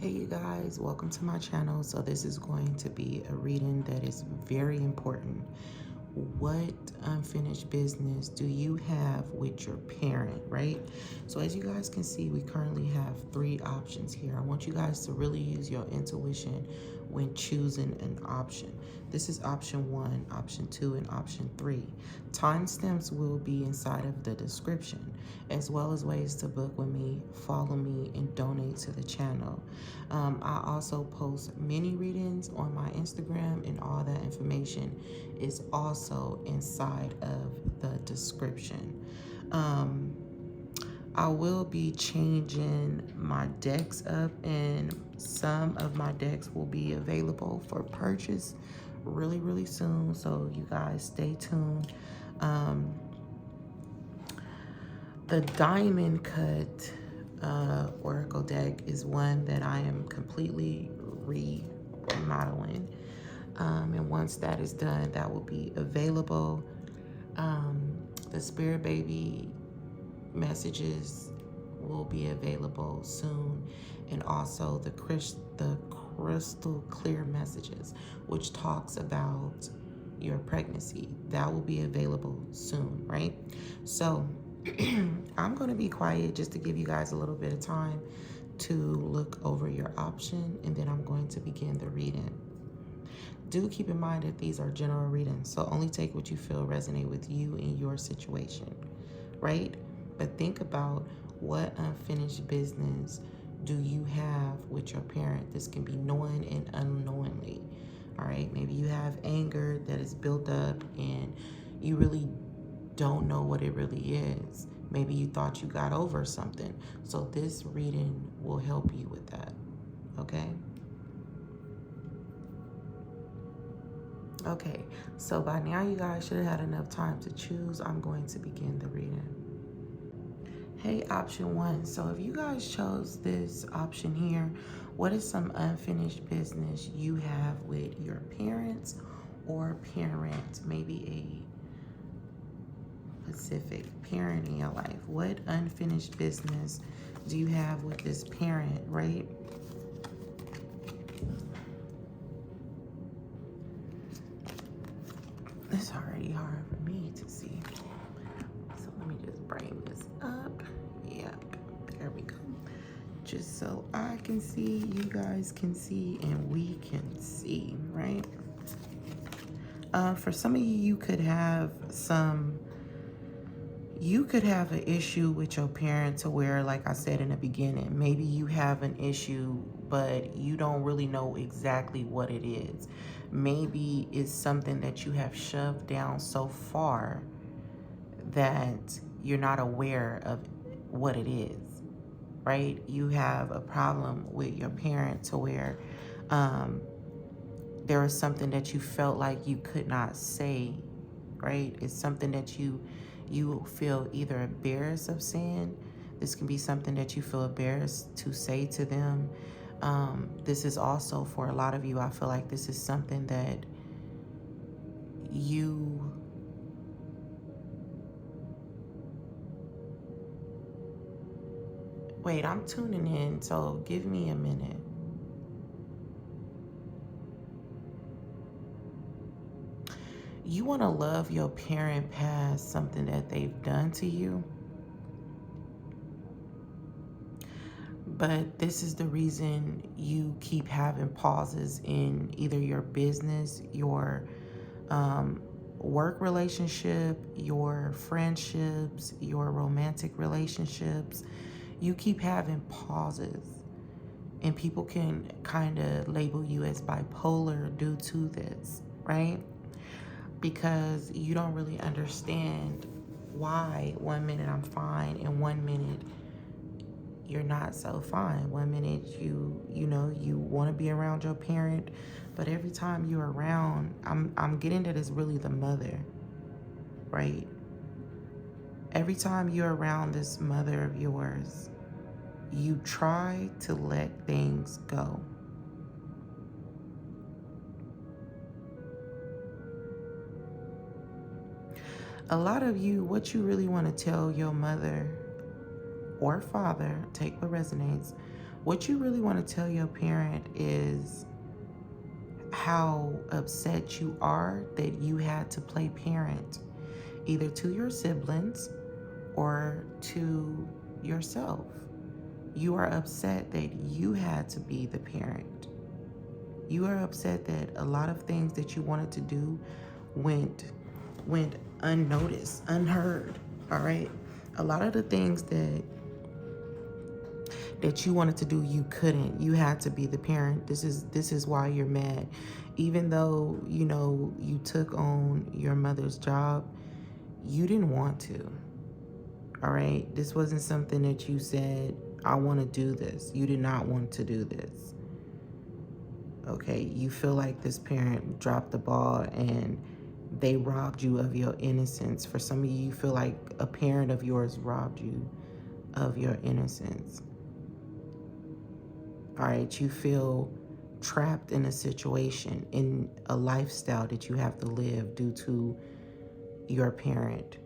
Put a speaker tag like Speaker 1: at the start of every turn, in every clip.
Speaker 1: Hey you guys, welcome to my channel. So this is going to be a reading that is very important. What unfinished business do you have with your parent, right? So as you guys can see, we currently have three options here. I want you guys to really use your intuition when choosing an option. This is option 1, option 2, and option 3. Timestamps will be inside of the description, as well as ways to book with me, follow me, and donate to the channel. I also post mini readings on my Instagram, and all that information is also inside of the description. I will be changing my decks up, and some of my decks will be available for purchase really soon, so you guys stay tuned. The diamond cut oracle deck is one that I am completely remodeling, and once that is done, that will be available. The spirit baby messages will be available soon, and also the crystal clear messages, which talks about your pregnancy, that will be available soon, right? So I'm going to be quiet just to give you guys a little bit of time to look over your option, and then I'm going to begin the reading. Do keep in mind that these are general readings, so only take what you feel resonate with you in your situation, right? But think about, what unfinished business do you have with your parent? This can be knowing and unknowingly, all right? Maybe you have anger that is built up and you really don't know what it really is. Maybe you thought you got over something. So this reading will help you with that, okay? Okay, so by now you guys should have had enough time to choose. I'm going to begin the reading. Hey, option 1. So if you guys chose this option here, what is some unfinished business you have with your parents or parent? Maybe a specific parent in your life. What unfinished business do you have with this parent, right? It's already hard for me to see. So let me just bring this up. Yep, there we go. Just so I can see, you guys can see, and we can see, right? For some of you, you could have an issue with your parent to where, like I said in the beginning, maybe you have an issue, but you don't really know exactly what it is. Maybe it's something that you have shoved down so far that you're not aware of what it is, right? You have a problem with your parent to where there was something that you felt like you could not say, right? It's something that you feel either embarrassed of saying. This can be something that you feel embarrassed to say to them. This is also, for a lot of you, I feel like this is something that you wait, I'm tuning in, so give me a minute. You want to love your parent past something that they've done to you. But this is the reason you keep having pauses in either your business, your work relationship, your friendships, your romantic relationships. You keep having pauses, and people can kind of label you as bipolar due to this, right? Because you don't really understand why 1 minute I'm fine and 1 minute you're not so fine. 1 minute you know you want to be around your parent, but every time you're around, I'm getting that it's really the mother, right? Every time you're around this mother of yours, you try to let things go. A lot of you, what you really want to tell your mother or father, take what resonates, What you really want to tell your parent is how upset you are that you had to play parent, either to your siblings or to yourself. You are upset that you had to be the parent. You are upset that a lot of things that you wanted to do went unnoticed, unheard. All right? A lot of the things that you wanted to do, you couldn't. You had to be the parent. This is why you're mad. Even though, you took on your mother's job, you didn't want to. All right? This wasn't something that you said, I want to do this. You did not want to do this. Okay? You feel like this parent dropped the ball and they robbed you of your innocence. For some of you, you feel like a parent of yours robbed you of your innocence. All right, you feel trapped in a situation, in a lifestyle that you have to live due to your parent.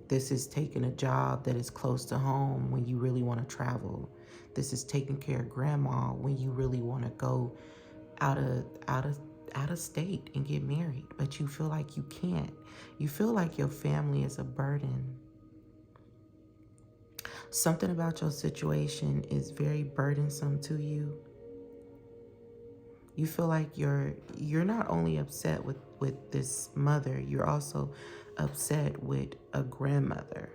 Speaker 1: This is taking a job that is close to home when you really want to travel. This is taking care of grandma when you really want to go out of state and get married, but you feel like you can't. You feel like your family is a burden. Something about your situation is very burdensome to you. You feel like you're not only upset with this mother, you're also upset with a grandmother.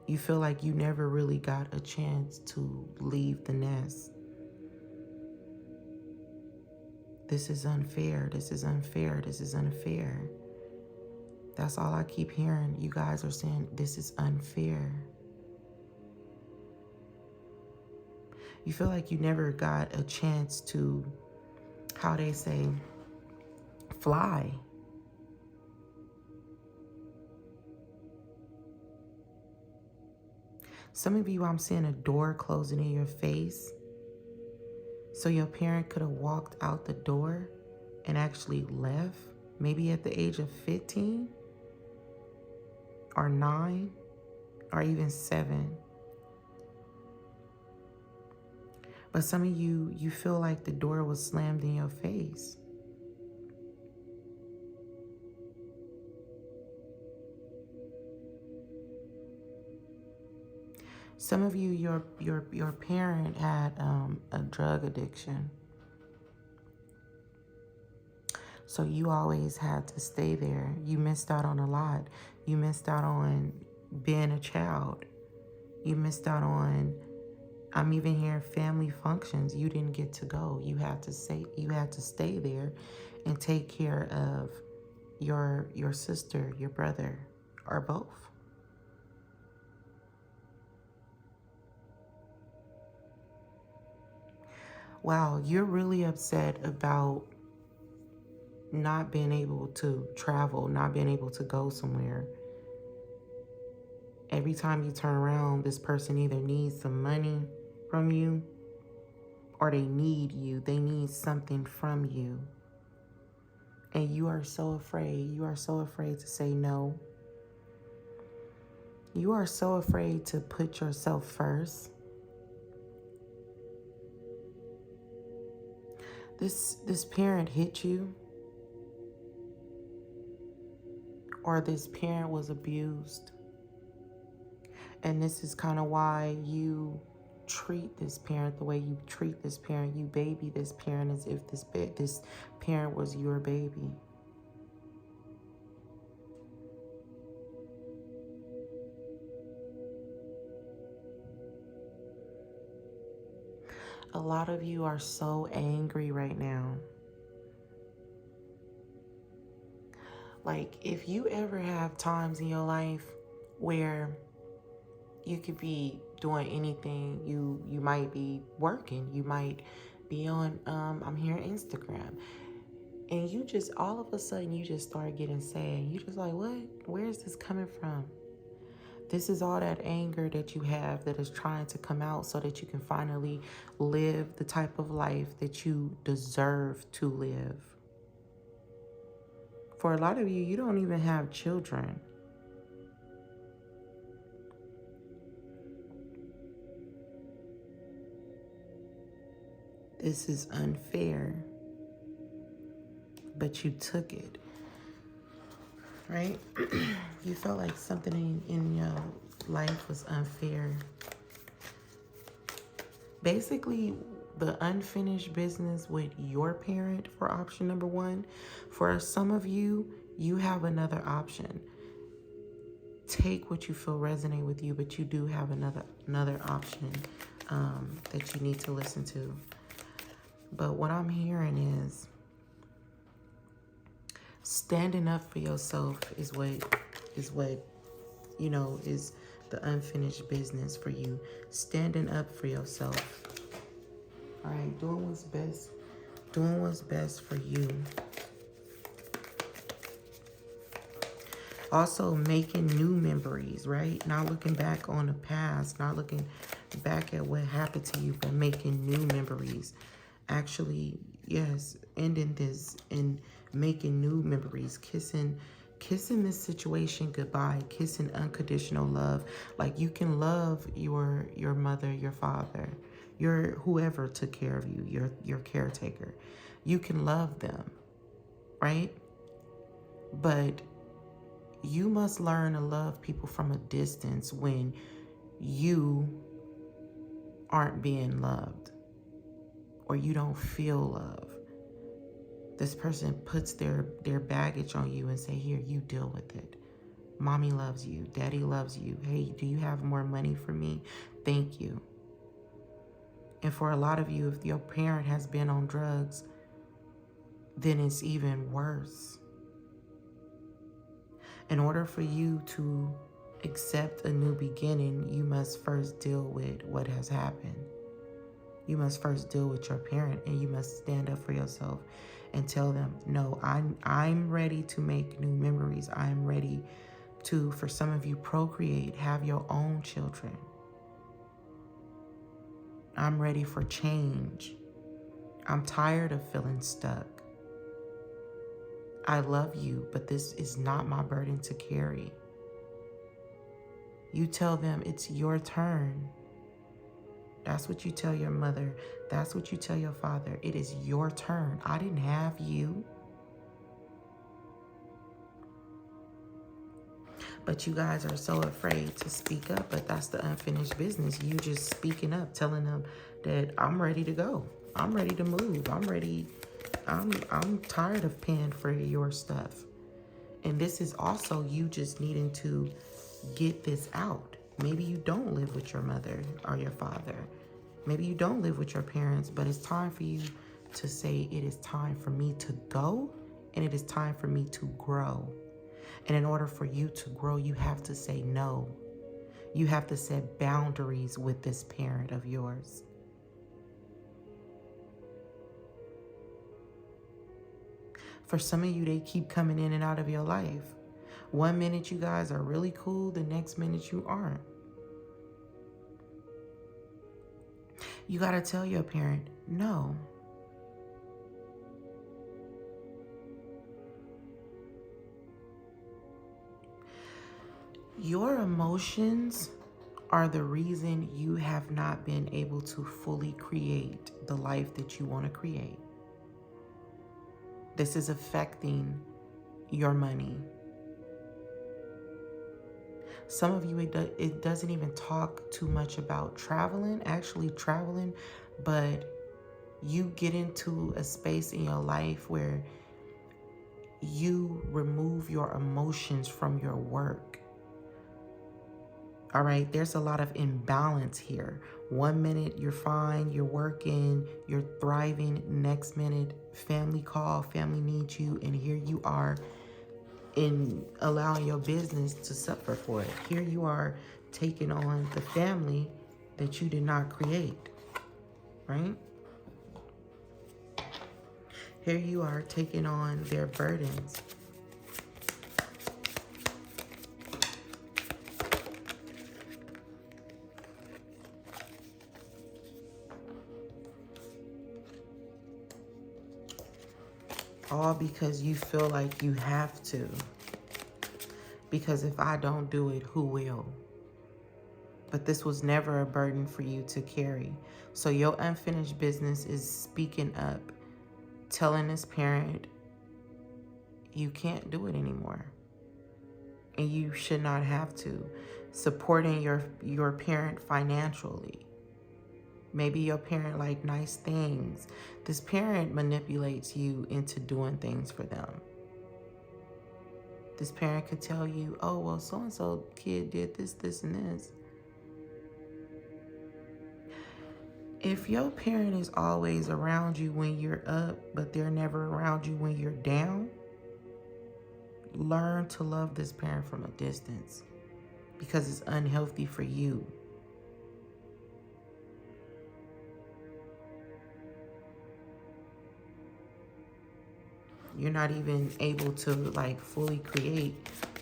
Speaker 1: You feel like you never really got a chance to leave the nest. This is unfair. This is unfair. This is unfair. That's all I keep hearing. You guys are saying this is unfair. You feel like you never got a chance to, how they say, fly. Some of you, I'm seeing a door closing in your face. So your parent could have walked out the door and actually left, maybe at the age of 15 or 9 or even 7. But some of you, you feel like the door was slammed in your face. Some of you, your parent had a drug addiction. So you always had to stay there. You missed out on a lot. You missed out on being a child. You missed out on, I'm even hearing family functions. You didn't get to go. You had to stay there and take care of your sister, your brother, or both. Wow, you're really upset about not being able to travel, not being able to go somewhere. Every time you turn around, this person either needs some money from you or they need you. They need something from you. And you are so afraid. You are so afraid to say no. You are so afraid to put yourself first. This parent hit you, or this parent was abused. And this is kind of why you treat this parent the way you treat this parent. You baby this parent as if this parent was your baby. A lot of you are so angry right now. Like, if you ever have times in your life where you could be doing anything, you might be working, you might be on, I'm here on Instagram, and you just, all of a sudden, you just start getting sad. You just like, what? Where is this coming from? This is all that anger that you have that is trying to come out so that you can finally live the type of life that you deserve to live. For a lot of you, you don't even have children. This is unfair, but you took it, right? You felt like something in your life was unfair. Basically, the unfinished business with your parent for option number one. For some of you, you have another option. Take what you feel resonate with you, but you do have another option that you need to listen to. But what I'm hearing is standing up for yourself is what you know is the unfinished business for you. Standing up for yourself. All right, doing what's best for you. Also making new memories, right? Not looking back on the past, not looking back at what happened to you, but making new memories. Actually, yes, ending this and making new memories, kissing this situation goodbye, kissing unconditional love. Like you can love your mother, your father, your whoever took care of you, your caretaker. You can love them, right? But you must learn to love people from a distance when you aren't being loved or you don't feel love. This person puts their baggage on you and say, here, you deal with it. Mommy loves you. Daddy loves you. Hey, do you have more money for me? Thank you. And for a lot of you, if your parent has been on drugs, then it's even worse. In order for you to accept a new beginning, you must first deal with what has happened. You must first deal with your parent, and you must stand up for yourself and tell them, no, I'm ready to make new memories. I'm ready to, for some of you, procreate, have your own children. I'm ready for change. I'm tired of feeling stuck. I love you, but this is not my burden to carry. You tell them it's your turn. That's what you tell your mother. That's what you tell your father. It is your turn. I didn't have you. But you guys are so afraid to speak up, but that's the unfinished business. You just speaking up, telling them that I'm ready to go. I'm ready to move. I'm ready. I'm tired of paying for your stuff. And this is also you just needing to get this out. Maybe you don't live with your mother or your father. Maybe you don't live with your parents, but it's time for you to say, it is time for me to go, and it is time for me to grow. And in order for you to grow, you have to say no. You have to set boundaries with this parent of yours. For some of you, they keep coming in and out of your life. One minute you guys are really cool, the next minute you aren't. You got to tell your parent, no. Your emotions are the reason you have not been able to fully create the life that you want to create. This is affecting your money. Some of you, it doesn't even talk too much about actually traveling, but you get into a space in your life where you remove your emotions from your work. All right, there's a lot of imbalance here. One minute you're fine, you're working, you're thriving. Next minute, family call, family needs you, and here you are in allowing your business to suffer for it. Here you are taking on the family that you did not create, right? Here you are taking on their burdens. All because you feel like you have to. Because if I don't do it, who will? but this was never a burden for you to carry. So your unfinished business is speaking up, telling this parent you can't do it anymore. And you should not have to. Supporting your parent financially. Maybe your parent like nice things. This parent manipulates you into doing things for them. This parent could tell you, oh, well, so-and-so kid did this, this, and this. If your parent is always around you when you're up, but they're never around you when you're down, learn to love this parent from a distance, because it's unhealthy for you. You're not even able to like fully create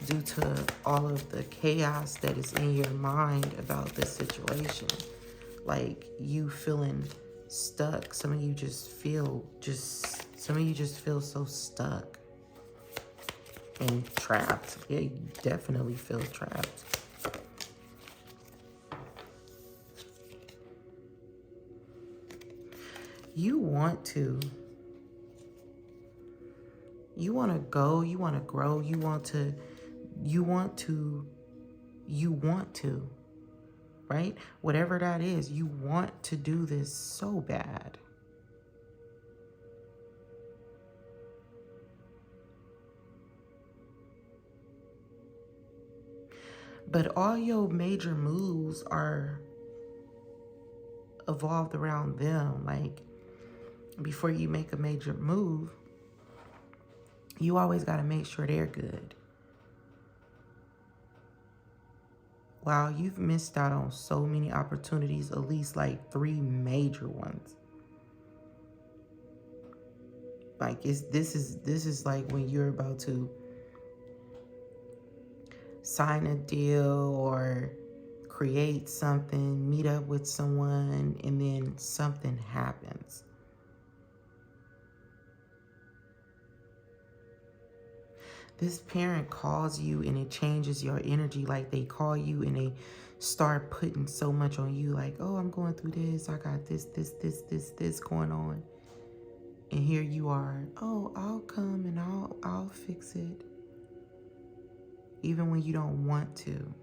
Speaker 1: due to all of the chaos that is in your mind about this situation. Like you feeling stuck. Some of you just feel so stuck and trapped. Yeah, you definitely feel trapped. You want to go, you want to grow, you want to, right? Whatever that is, you want to do this so bad. But all your major moves are evolved around them. Like, before you make a major move, you always got to make sure they're good. Wow, you've missed out on so many opportunities, at least like 3 major ones. Like this is like when you're about to sign a deal or create something, meet up with someone, and then something happens. This parent calls you and it changes your energy. Like they call you and they start putting so much on you. Like, oh, I'm going through this. I got this going on. And here you are. Oh, I'll come and I'll fix it. Even when you don't want to.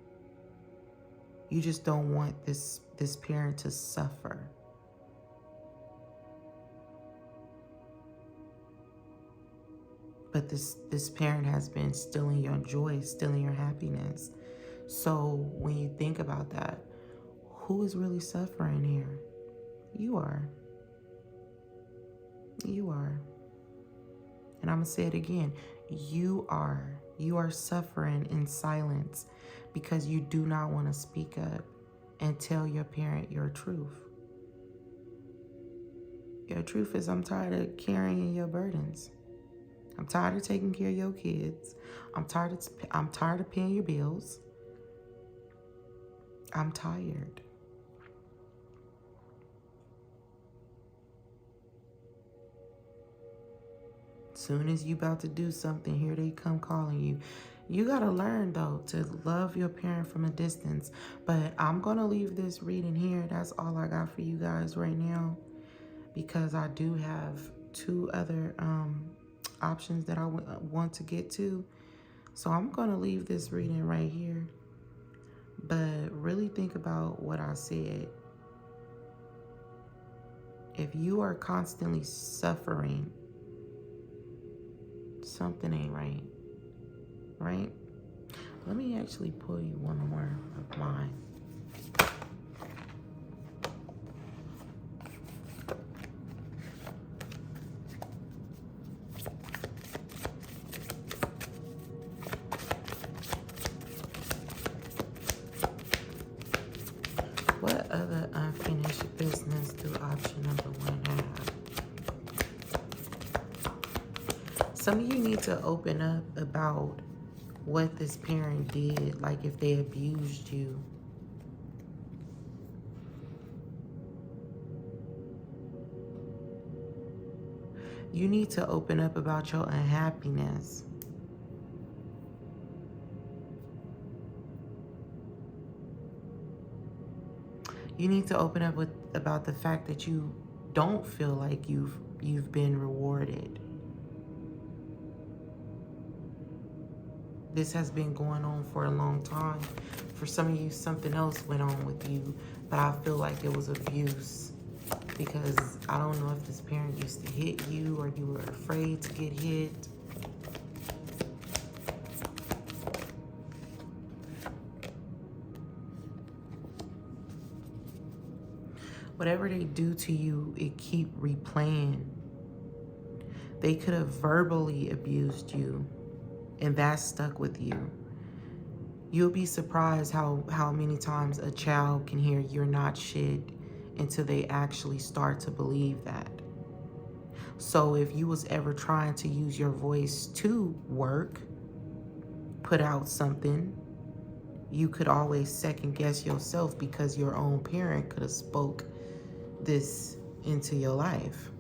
Speaker 1: You just don't want this parent to suffer. But this parent has been stealing your joy, stealing your happiness. So when you think about that, who is really suffering here? You are. You are. And I'm going to say it again. You are. You are suffering in silence because you do not want to speak up and tell your parent your truth. Your truth is, I'm tired of carrying your burdens. I'm tired of taking care of your kids. I'm tired of paying your bills. I'm tired. Soon as you about to do something, here they come calling you. You got to learn, though, to love your parent from a distance. But I'm going to leave this reading here. That's all I got for you guys right now, because I do have 2 other options that I want to get to. So I'm going to leave this reading right here. But really think about what I said. If you are constantly suffering, something ain't right. Right? Let me actually pull you one more of mine. What other unfinished business do option number 1 have? Some of you need to open up about what this parent did, like if they abused you. You need to open up about your unhappiness. You need to open up about the fact that you don't feel like you've been rewarded. This has been going on for a long time. For some of you, something else went on with you, but I feel like it was abuse, because I don't know if this parent used to hit you or you were afraid to get hit. Whatever they do to you, it keep replaying. They could have verbally abused you, and that stuck with you. You'll be surprised how many times a child can hear you're not shit until they actually start to believe that. So if you was ever trying to use your voice to work, put out something, you could always second guess yourself, because your own parent could have spoke this into your life.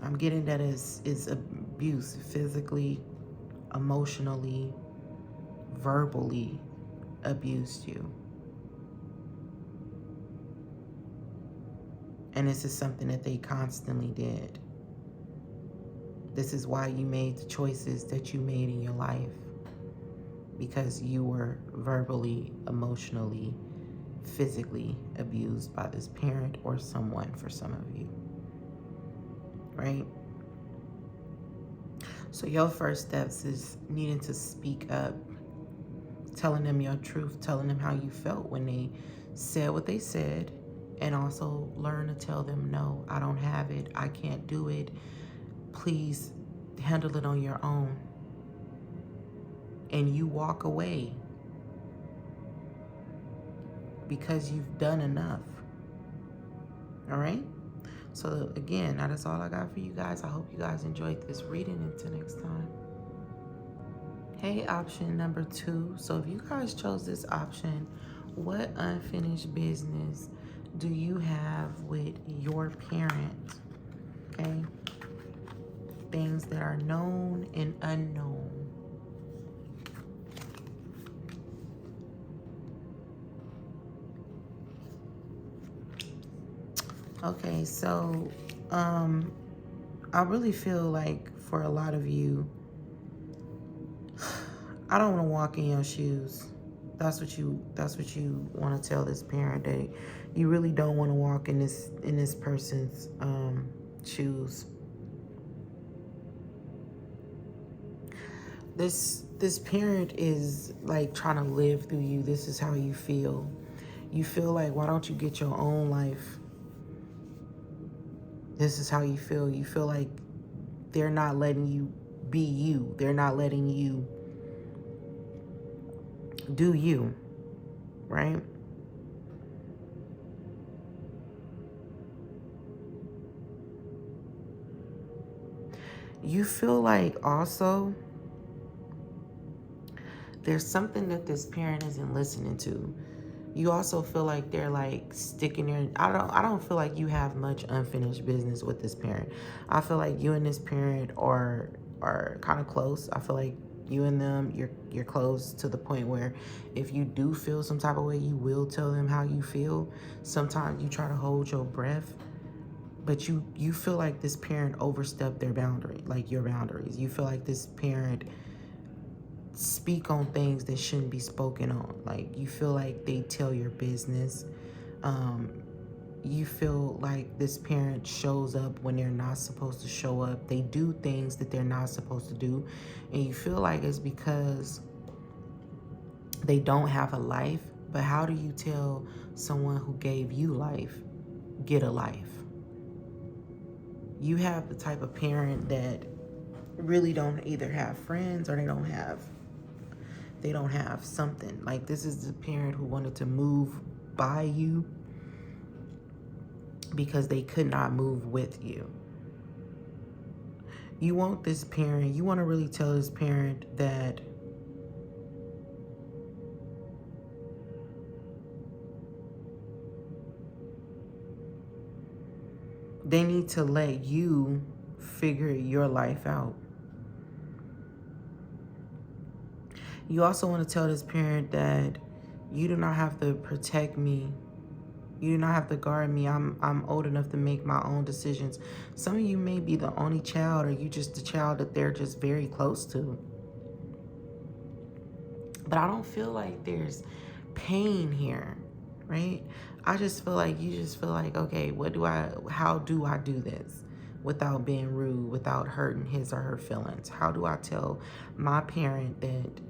Speaker 1: I'm getting that is abuse, physically, emotionally, verbally abused you. And this is something that they constantly did. This is why you made the choices that you made in your life, because you were verbally, emotionally, physically abused by this parent or someone, for some of you, right? So your first steps is needing to speak up, telling them your truth, telling them how you felt when they said what they said, and also learn to tell them, no, I don't have it, I can't do it, please handle it on your own. And you walk away, because you've done enough. All right? So again, that is all I got for you guys. I hope you guys enjoyed this reading. Until next time. Hey, option number 2. So if you guys chose this option, what unfinished business do you have with your parent? Okay? Things that are known and unknown. Okay, so I really feel like for a lot of you, I don't want to walk in your shoes. That's what you want to tell this parent, that you really don't want to walk in this person's shoes. This parent is like trying to live through you. This is how you feel. You feel like, why don't you get your own life? This is how you feel. You feel like they're not letting you be you. They're not letting you do you, right? You feel like also there's something that this parent isn't listening to. You also feel like they're like sticking there. I don't feel like you have much unfinished business with this parent. I feel like you and this parent are kind of close. I feel like you and them, you're close to the point where if you do feel some type of way, you will tell them how you feel. Sometimes you try to hold your breath, but you feel like this parent overstepped their boundary, like your boundaries. You feel like this parent speak on things that shouldn't be spoken on. Like, you feel like they tell your business. You feel like this parent shows up when they're not supposed to show up. They do things that they're not supposed to do. And you feel like it's because they don't have a life. But how do you tell someone who gave you life, get a life? You have the type of parent that really don't either have friends or they don't have something. Like, this is the parent who wanted to move by you because they could not move with you. You want this parent, you want to really tell this parent that they need to let you figure your life out. You also want to tell this parent that You do not have to protect me. You do not have to guard me. I'm old enough to make my own decisions. Some of you may be the only child, or you just the child that they're just very close to. But I don't feel like there's pain here, right? I just feel like you just feel like, okay, how do I do this without being rude, without hurting his or her feelings? How do I tell my parent that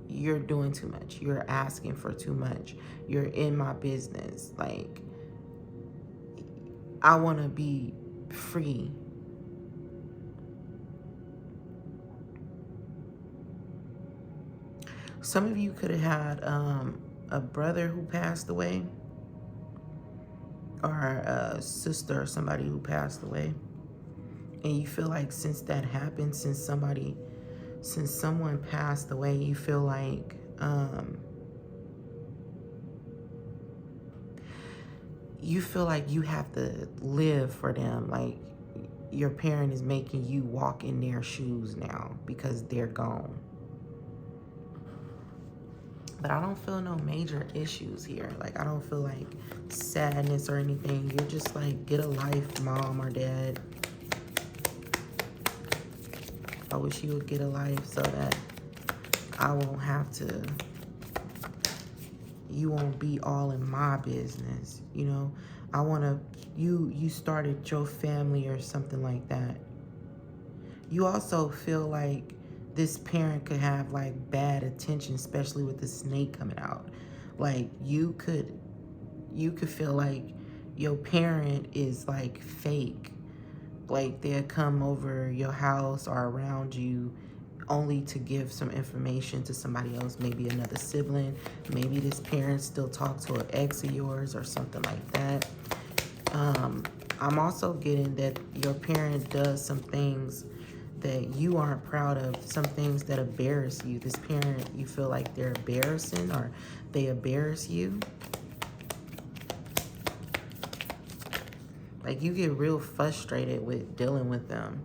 Speaker 1: you're doing too much, you're asking for too much, you're in my business? Like, I want to be free. Some of you could have had a brother who passed away, or a sister or somebody who passed away. And you feel like since that happened, since someone passed away, you feel like you have to live for them. Like, your parent is making you walk in their shoes now because they're gone. But I don't feel no major issues here. Like, I don't feel like sadness or anything. You're just like, get a life, mom or dad. I wish you would get a life so that I won't have to, you won't be all in my business, you know? I want to, you started your family or something like that. You also feel like this parent could have like bad attention, especially with the snake coming out. Like, you could feel like your parent is like fake. Like, they'll come over your house or around you only to give some information to somebody else, maybe another sibling. Maybe this parent still talks to an ex of yours or something like that. I'm also getting that your parent does some things that you aren't proud of, some things that embarrass you. This parent, you feel like they're embarrassing or they embarrass you. Like, you get real frustrated with dealing with them.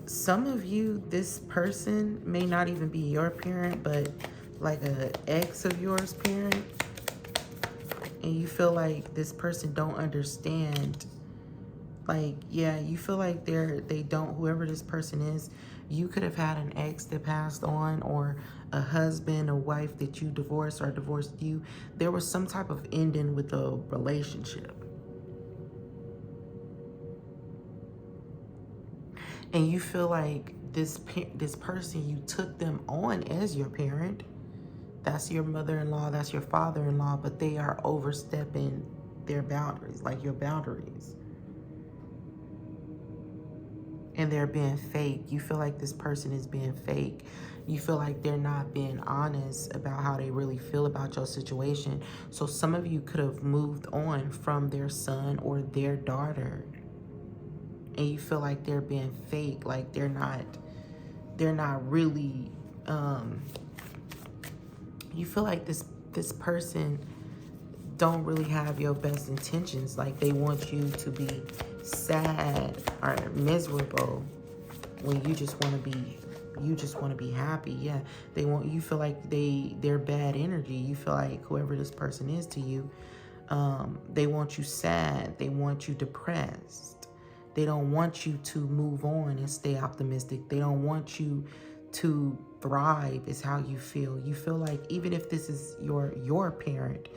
Speaker 1: Some of you, this person may not even be your parent, but like an ex of yours parent. And you feel like this person don't understand. Like, yeah, you feel like they don't, whoever this person is, you could have had an ex that passed on, or a husband, a wife that you divorced or divorced you. There was some type of ending with the relationship. And you feel like this person, you took them on as your parent. That's your mother-in-law, that's your father-in-law, but they are overstepping their boundaries, like your boundaries. And they're being fake. You feel like this person is being fake. You feel like they're not being honest about how they really feel about your situation. So some of you could have moved on from their son or their daughter. And you feel like they're being fake, like they're not really, you feel like this person don't really have your best intentions. Like, they want you to be sad or miserable when you just want to be happy. Yeah, you feel like they're bad energy. You feel like whoever this person is to you, they want you sad, they want you depressed. They don't want you to move on and stay optimistic. They don't want you to thrive, is how you feel. You feel like even if this is your parent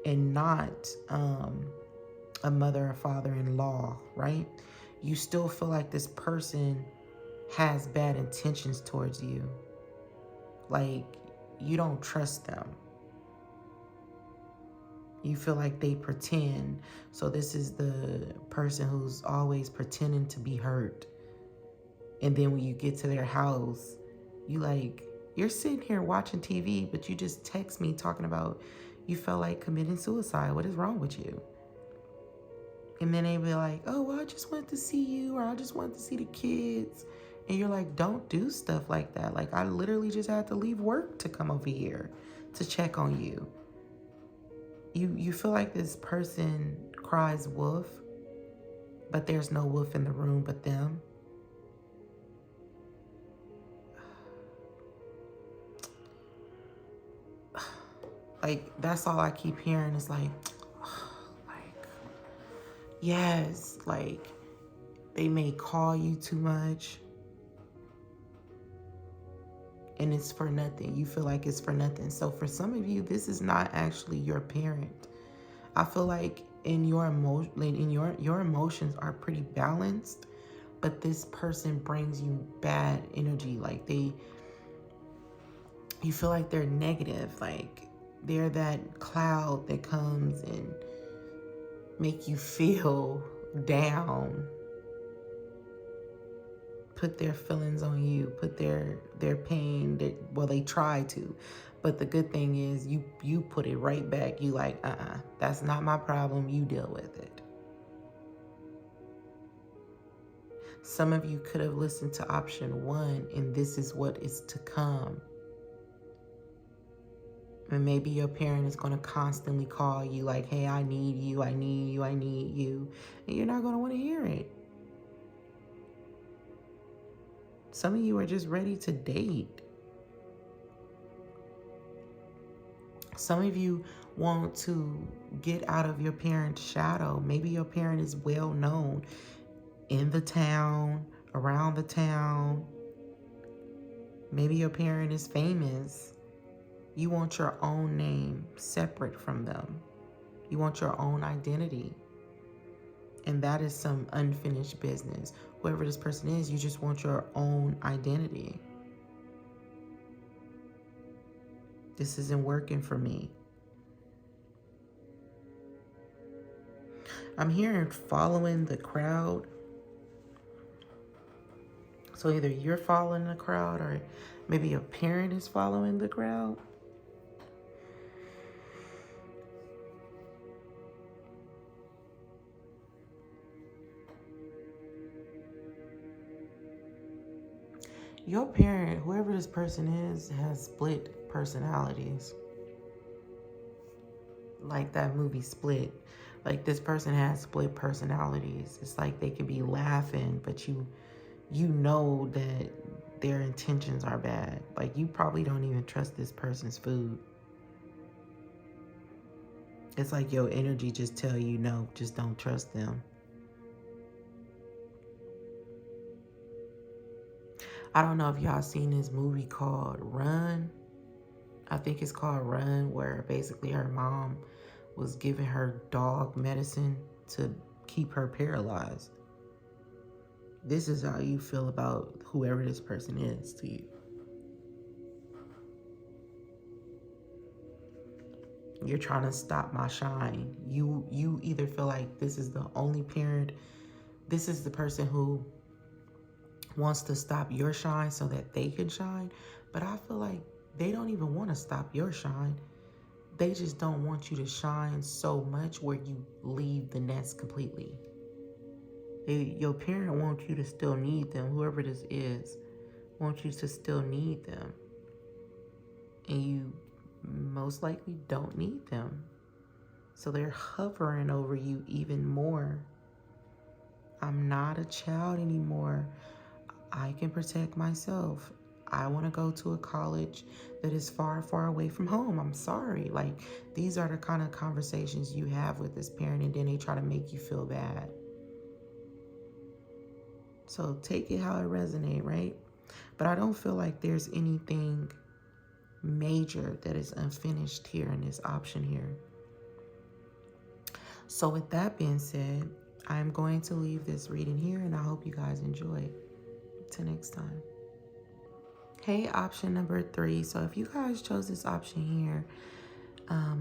Speaker 1: and not a mother or father-in-law, right? You still feel like this person has bad intentions towards you. Like, you don't trust them. You feel like they pretend. So this is the person who's always pretending to be hurt. And then when you get to their house, you're sitting here watching TV, but you just text me talking about you felt like committing suicide. What is wrong with you? And then they be like, oh, well, I just wanted to see you, or I just wanted to see the kids. And you're like, don't do stuff like that. Like, I literally just had to leave work to come over here to check on you. You feel like this person cries wolf, but there's no wolf in the room but them. Like, that's all I keep hearing is like, yes, like, they may call you too much and it's for nothing. You feel like it's for nothing. So for some of you, this is not actually your parent. I feel like your emotions are pretty balanced, but this person brings you bad energy. Like you feel like they're negative. Like they're that cloud that comes and make you feel down, put their feelings on you, put their pain, they try to. But the good thing is you put it right back. You like, that's not my problem. You deal with it. Some of you could have listened to option 1 and this is what is to come. And maybe your parent is going to constantly call you like, hey, I need you, I need you, I need you. And you're not going to want to hear it. Some of you are just ready to date. Some of you want to get out of your parent's shadow. Maybe your parent is well known in the town, around the town. Maybe your parent is famous. You want your own name separate from them. You want your own identity. And that is some unfinished business. Whoever this person is, you just want your own identity. This isn't working for me. I'm hearing following the crowd. So either you're following the crowd or maybe your parent is following the crowd. Your parent, whoever this person is, has split personalities. Like that movie Split. Like this person has split personalities. It's like they can be laughing, but you know that their intentions are bad. Like you probably don't even trust this person's food. It's like your energy just tell you no, just don't trust them. I don't know if y'all seen this movie called Run. I think it's called Run, where basically her mom was giving her dog medicine to keep her paralyzed. This is how you feel about whoever this person is to you. You're trying to stop my shine. You either feel like this is the only parent, this is the person who wants to stop your shine so that they can shine. But I feel like they don't even want to stop your shine. They just don't want you to shine so much where you leave the nest completely. Your parent wants you to still need them. Whoever this is wants you to still need them. And you most likely don't need them. So they're hovering over you even more. I'm not a child anymore. I can protect myself. I want to go to a college that is far, far away from home. I'm sorry. Like, these are the kind of conversations you have with this parent, and then they try to make you feel bad. So take it how it resonates, right? But I don't feel like there's anything major that is unfinished here in this option here. So with that being said, I'm going to leave this reading here, and I hope you guys enjoy. Till next time. Hey, option number 3. So if you guys chose this option here,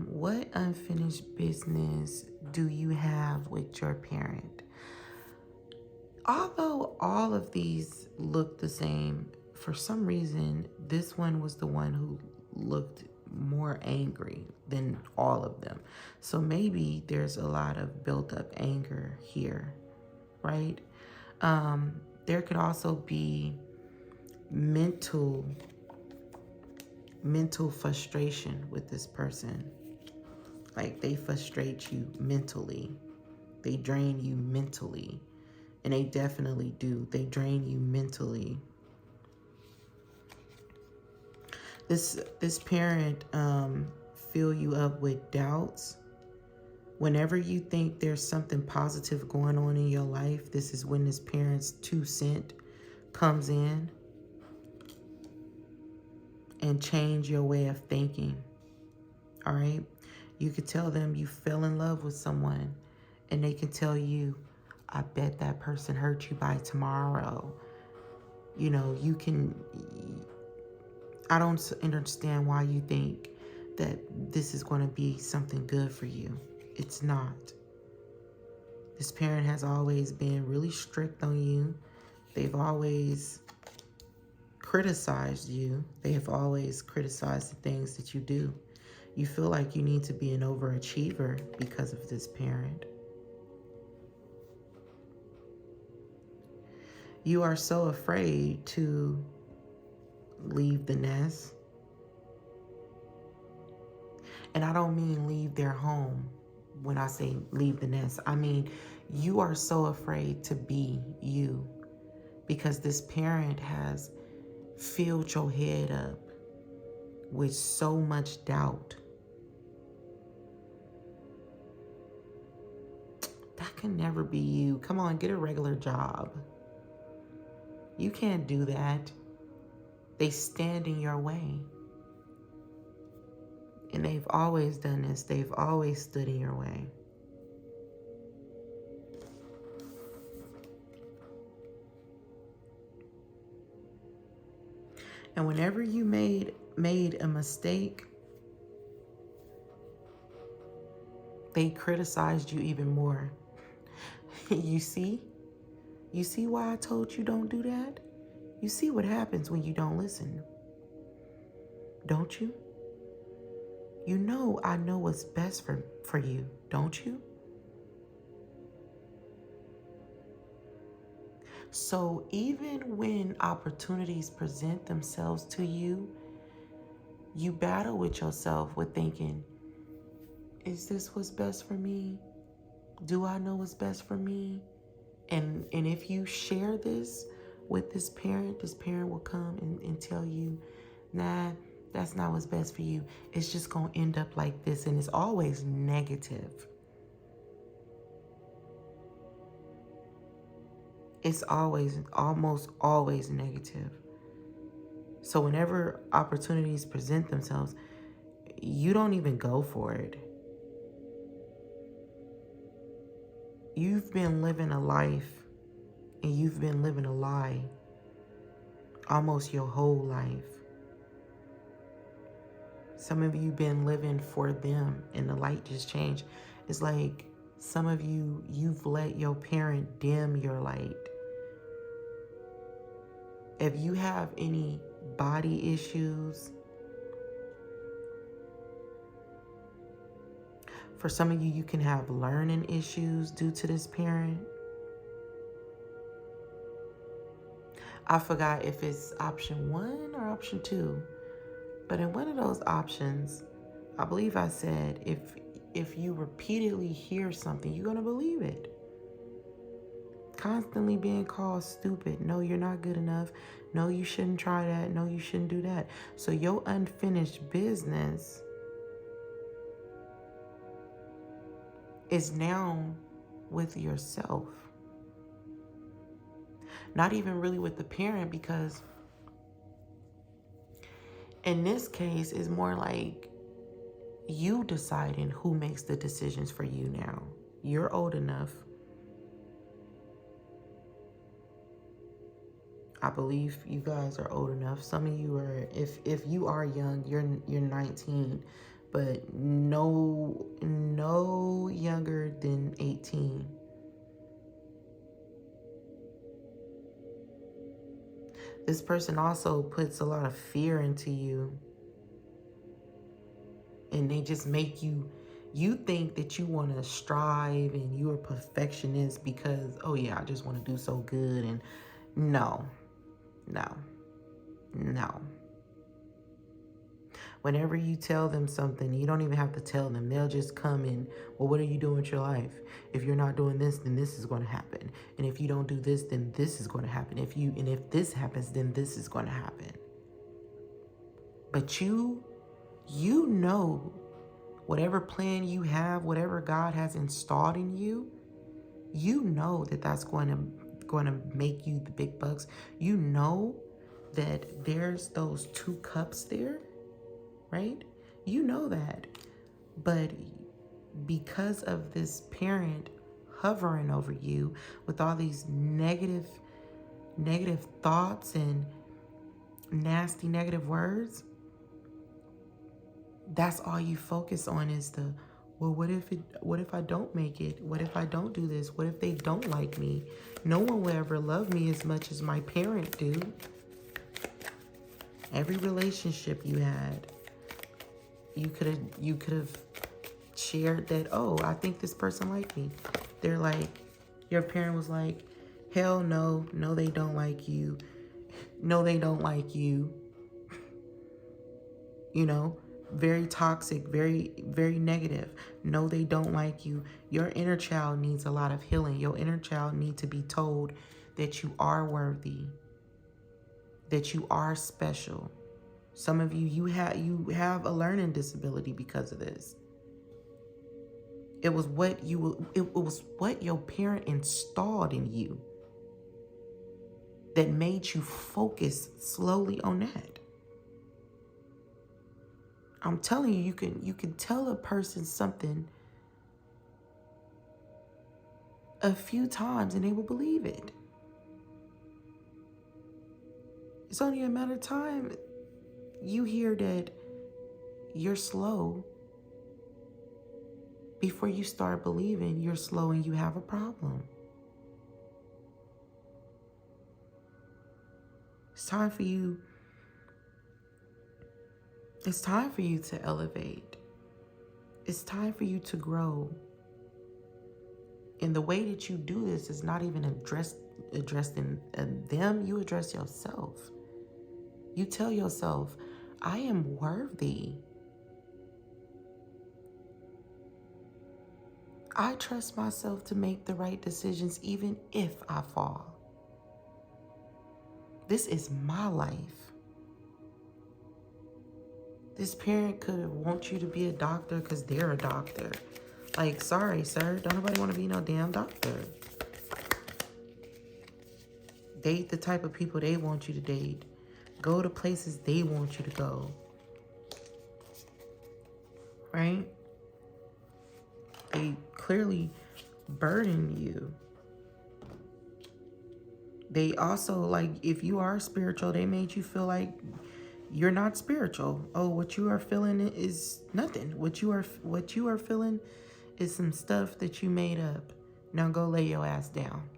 Speaker 1: what unfinished business do you have with your parent? Although all of these look the same, for some reason, this one was the one who looked more angry than all of them. So maybe there's a lot of built up anger here, right? There could also be mental frustration with this person. Like they frustrate you mentally. They drain you mentally. And they definitely do. They drain you mentally. This parent fill you up with doubts, whenever you think there's something positive going on in your life, this is when this parent's 2 cent comes in and change your way of thinking. All right? You could tell them you fell in love with someone, and they can tell you, I bet that person hurt you by tomorrow. You know, I don't understand why you think that this is going to be something good for you. It's not. This parent has always been really strict on you. They've always criticized you. They have always criticized the things that you do. You feel like you need to be an overachiever because of this parent. You are so afraid to leave the nest. And I don't mean leave their home when I say leave the nest. I mean, you are so afraid to be you because this parent has filled your head up with so much doubt. That can never be you. Come on, get a regular job. You can't do that. They stand in your way. And they've always done this. They've always stood in your way. And whenever you made a mistake, they criticized you even more. You see? You see why I told you don't do that? You see what happens when you don't listen, don't you? You know I know what's best for you, don't you? So even when opportunities present themselves to you, you battle with yourself with thinking, is this what's best for me? Do I know what's best for me? And if you share this with this parent will come and tell you, nah, that's not what's best for you. It's just going to end up like this. And it's always negative. It's almost always negative. So whenever opportunities present themselves, you don't even go for it. You've been living a life and you've been living a lie almost your whole life. Some of you been living for them and the light just changed. It's like some of you've let your parent dim your light. If you have any body issues, for some of you can have learning issues due to this parent. I forgot if it's option 1 or option 2. But in one of those options, I believe I said, if you repeatedly hear something, you're going to believe it. Constantly being called stupid. No, you're not good enough. No, you shouldn't try that. No, you shouldn't do that. So your unfinished business is now with yourself. Not even really with the parent, because in this case, it's more like you deciding who makes the decisions for you now. You're old enough. I believe you guys are old enough. Some of you are, if you are young, you're 19, but no younger than 18. This person also puts a lot of fear into you. And they just make you think that you want to strive and you're a perfectionist because, oh yeah, I just want to do so good. And no. Whenever you tell them something, you don't even have to tell them. They'll just come in, well, what are you doing with your life? If you're not doing this, then this is going to happen. And if you don't do this, then this is going to happen. If this happens, then this is going to happen. But you know whatever plan you have, whatever God has installed in you, you know that that's going to make you the big bucks. You know that there's those 2 cups there, right? You know that. But because of this parent hovering over you with all these negative thoughts and nasty negative words, that's all you focus on is the, well, what if I don't make it? What if I don't do this? What if they don't like me? No one will ever love me as much as my parent do. Every relationship you had, you could have shared that, oh, I think this person liked me. They're like, your parent was like, hell no, no, they don't like you. No, they don't like you. You know, very toxic, very, very negative. No, they don't like you. Your inner child needs a lot of healing. Your inner child needs to be told that you are worthy, that you are special. Some of you, you have a learning disability because of this. It was what your parent installed in you that made you focus slowly on that. I'm telling you, you can tell a person something a few times and they will believe it. It's only a matter of time you hear that you're slow before you start believing you're slow and you have a problem. It's time for you to elevate. It's time for you to grow. And the way that you do this is not even addressed in them. You address yourself. You tell yourself, I am worthy. I trust myself to make the right decisions even if I fall. This is my life. This parent could want you to be a doctor because they're a doctor. Like, sorry, sir, don't nobody want to be no damn doctor. Date the type of people they want you to date. Go to places they want you to go. Right? They clearly burden you. They also, like, if you are spiritual, they made you feel like you're not spiritual. Oh, what you are feeling is nothing. What you are feeling is some stuff that you made up. Now go lay your ass down.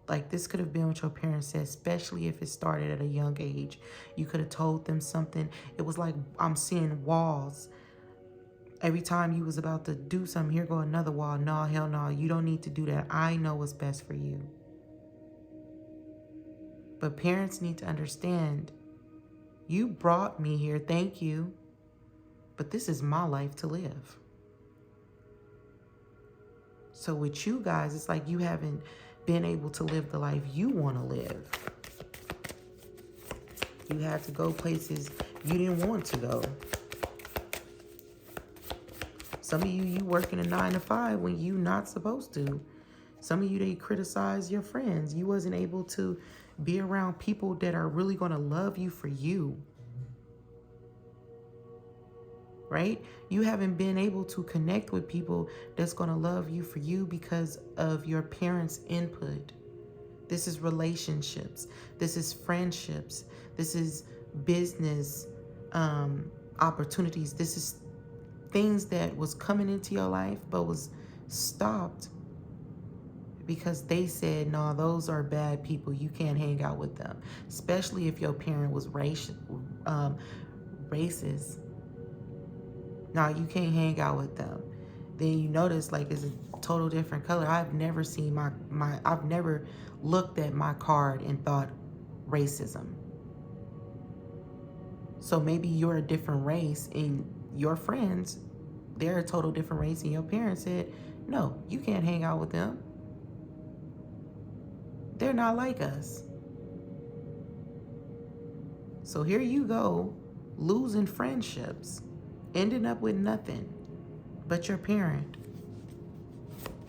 Speaker 1: Like, this could have been what your parents said, especially if it started at a young age. You could have told them something. It was like, I'm seeing walls. Every time you was about to do something, here go another wall. No, hell no, you don't need to do that. I know what's best for you. But parents need to understand, you brought me here, thank you, but this is my life to live. So with you guys, it's like you haven't been able to live the life you want to live. You had to go places you didn't want to go. Some of you working a 9 to 5 when you not supposed to. Some of you, they criticize your friends. You wasn't able to be around people that are really going to love you for you. Right? You haven't been able to connect with people that's going to love you for you because of your parents' input. This is relationships. This is friendships. This is business opportunities. This is things that was coming into your life but was stopped because they said, no, those are bad people. You can't hang out with them. Especially if your parent was racist. No, you can't hang out with them. Then you notice, like, it's a total different color. I've never seen I've never looked at my card and thought racism. So maybe you're a different race and your friends, they're a total different race, and your parents said, no, you can't hang out with them. They're not like us. So here you go, losing friendships, ending up with nothing. but your parent.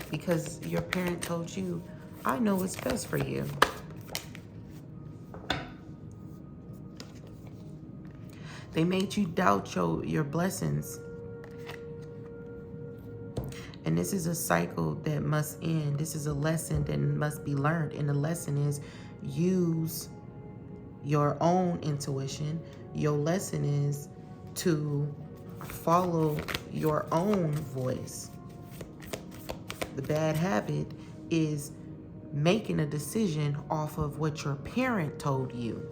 Speaker 1: Because your parent told you, I know what's best for you. They made you doubt your blessings. And this is a cycle that must end. This is a lesson that must be learned. And the lesson is use your own intuition. Your lesson is to follow your own voice. The bad habit is making a decision off of what your parent told you.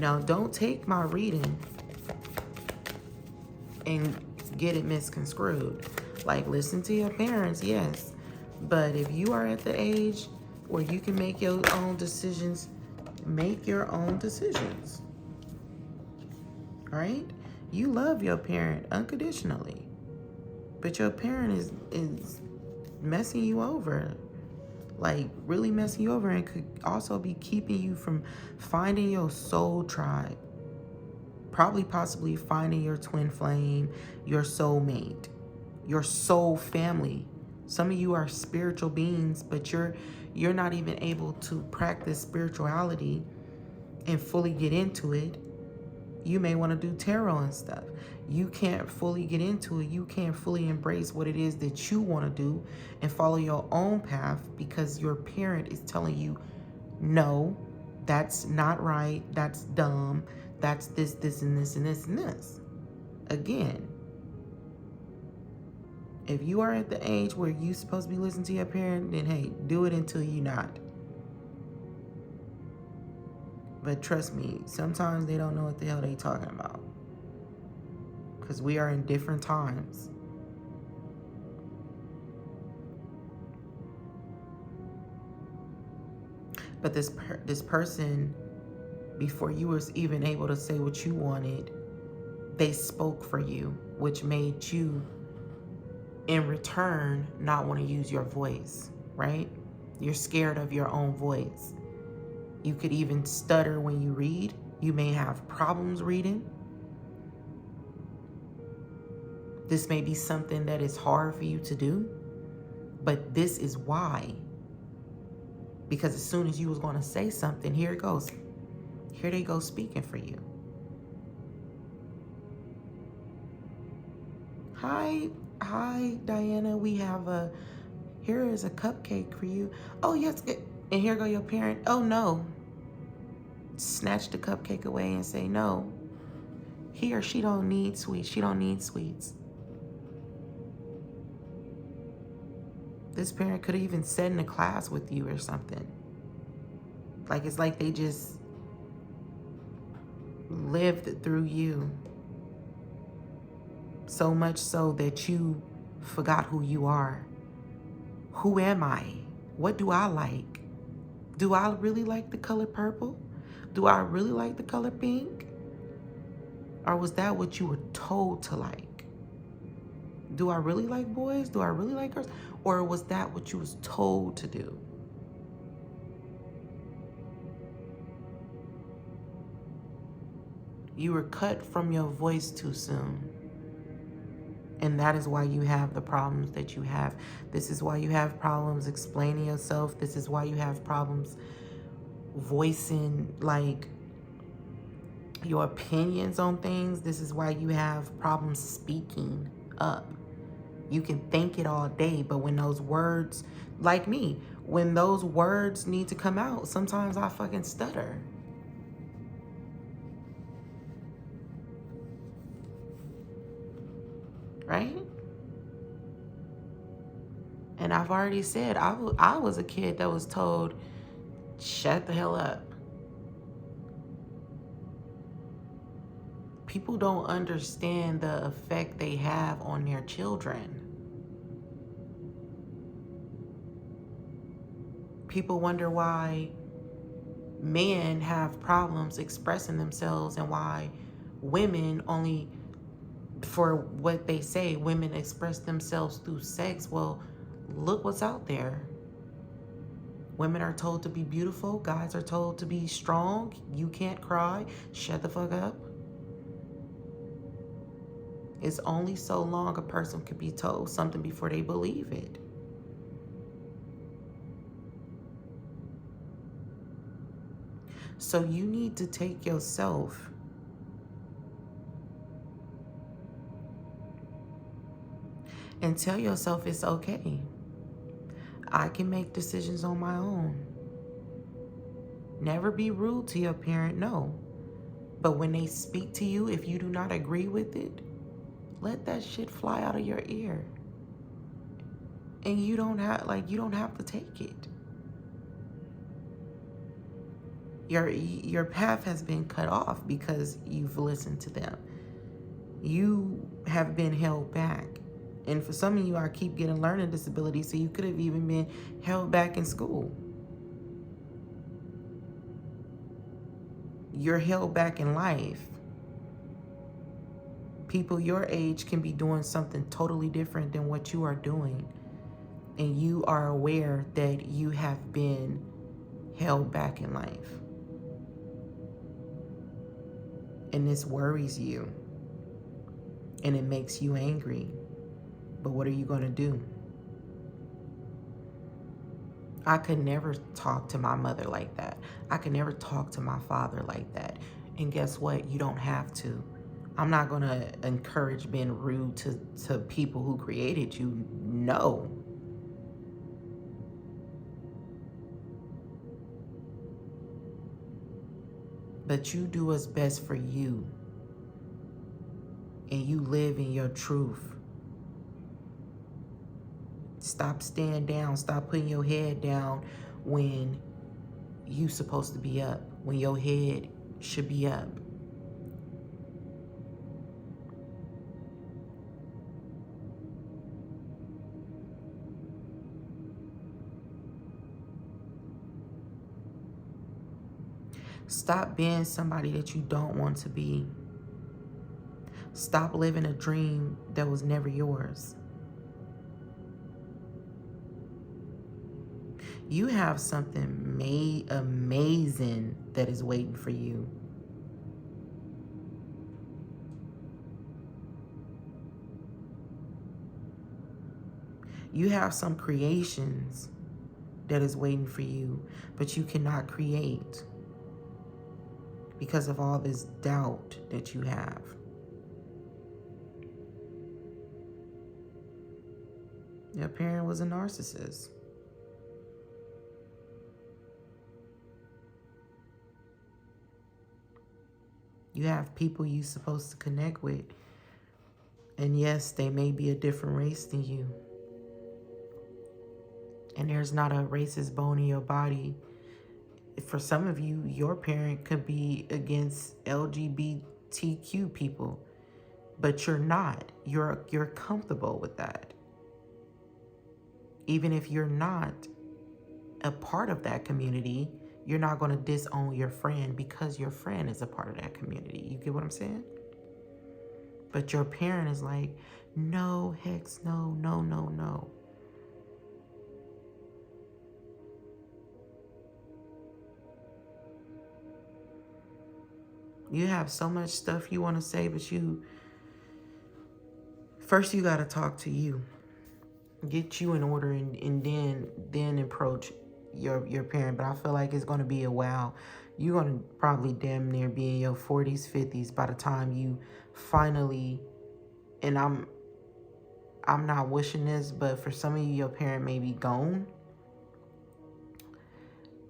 Speaker 1: Now, don't take my reading and get it misconstrued. Like, listen to your parents, yes. But if you are at the age where you can make your own decisions, make your own decisions. Right? You love your parent unconditionally. But your parent is messing you over. Like, really messing you over, and could also be keeping you from finding your soul tribe. Probably possibly finding your twin flame, your soulmate, your soul family. Some of you are spiritual beings, but you're not even able to practice spirituality and fully get into it. You may want to do tarot and stuff. You can't fully get into it. You can't fully embrace what it is that you want to do and follow your own path because your parent is telling you, no, that's not right. That's dumb. That's this, this, and this, and this, and this. Again, if you are at the age where you're supposed to be listening to your parent, then hey, do it until you're not. But trust me, sometimes they don't know what the hell they talking about. Because we are in different times. But this person, before you was even able to say what you wanted, they spoke for you, which made you, in return, not want to use your voice, right? You're scared of your own voice. You could even stutter when you read. You may have problems reading. This may be something that is hard for you to do, but this is why. Because as soon as you was going to say something, here it goes. Here they go speaking for you. Hi, Diana. We have here is a cupcake for you. Oh, yes. And here go your parent. Oh, no. Snatch the cupcake away and say, no. He or she don't need sweets. She don't need sweets. This parent could have even sat in a class with you or something. Like, it's like they just lived through you. So much so that you forgot who you are. Who am I? What do I like? Do I really like the color purple? Do I really like the color pink? Or was that what you were told to like? Do I really like boys? Do I really like girls? Or was that what you was told to do? You were cut from your voice too soon. And that is why you have the problems that you have. This is why you have problems explaining yourself. This is why you have problems voicing, like, your opinions on things. This is why you have problems speaking up. You can think it all day, but when those words, like me, when those words need to come out, sometimes I fucking stutter. Right? And I've already said, I was a kid that was told, shut the hell up. People don't understand the effect they have on their children. People wonder why men have problems expressing themselves and why women only, for what they say, women express themselves through sex. Well, look what's out there. Women are told to be beautiful. Guys are told to be strong. You can't cry. Shut the fuck up. It's only so long a person could be told something before they believe it. So you need to take yourself and tell yourself it's okay. I can make decisions on my own. Never be rude to your parent, no. But when they speak to you, if you do not agree with it, let that shit fly out of your ear. And you don't have to take it. Your path has been cut off because you've listened to them. You have been held back. And for some of you, I keep getting learning disabilities, so you could have even been held back in school. You're held back in life. People your age can be doing something totally different than what you are doing. And you are aware that you have been held back in life. And this worries you. And it makes you angry. But what are you going to do? I could never talk to my mother like that. I could never talk to my father like that. And guess what? You don't have to. I'm not going to encourage being rude to people who created you. No. But you do what's best for you. And you live in your truth. Stop staying down. Stop putting your head down when you're supposed to be up. When your head should be up. Stop being somebody that you don't want to be. Stop living a dream that was never yours. You have something amazing that is waiting for you. You have some creations that is waiting for you, but you cannot create because of all this doubt that you have. Your parent was a narcissist. You have people you're supposed to connect with. And yes, they may be a different race than you. And there's not a racist bone in your body. For some of you, your parent could be against LGBTQ people, but you're not. You're comfortable with that. Even if you're not a part of that community, you're not going to disown your friend because your friend is a part of that community. You get what I'm saying? But your parent is like, no, hex, no, no, no, no. You have so much stuff you want to say, but first you got to talk to you. Get you in order and then approach your parent. But I feel like it's going to be a while. You're going to probably damn near be in your 40s, 50s by the time you finally, and I'm not wishing this, but for some of you, your parent may be gone.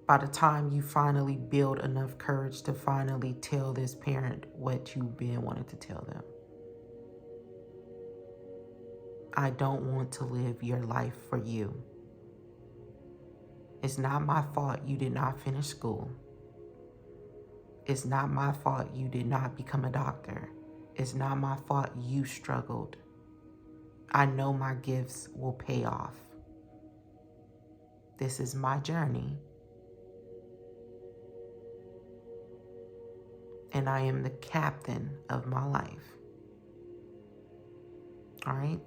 Speaker 1: By the time you finally build enough courage to finally tell this parent what you've been wanting to tell them. I don't want to live your life for you. It's not my fault you did not finish school. It's not my fault you did not become a doctor. It's not my fault you struggled. I know my gifts will pay off. This is my journey. And I am the captain of my life. All right?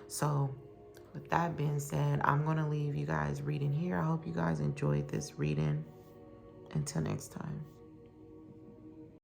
Speaker 1: So with that being said, I'm going to leave you guys reading here. I hope you guys enjoyed this reading. Until next time.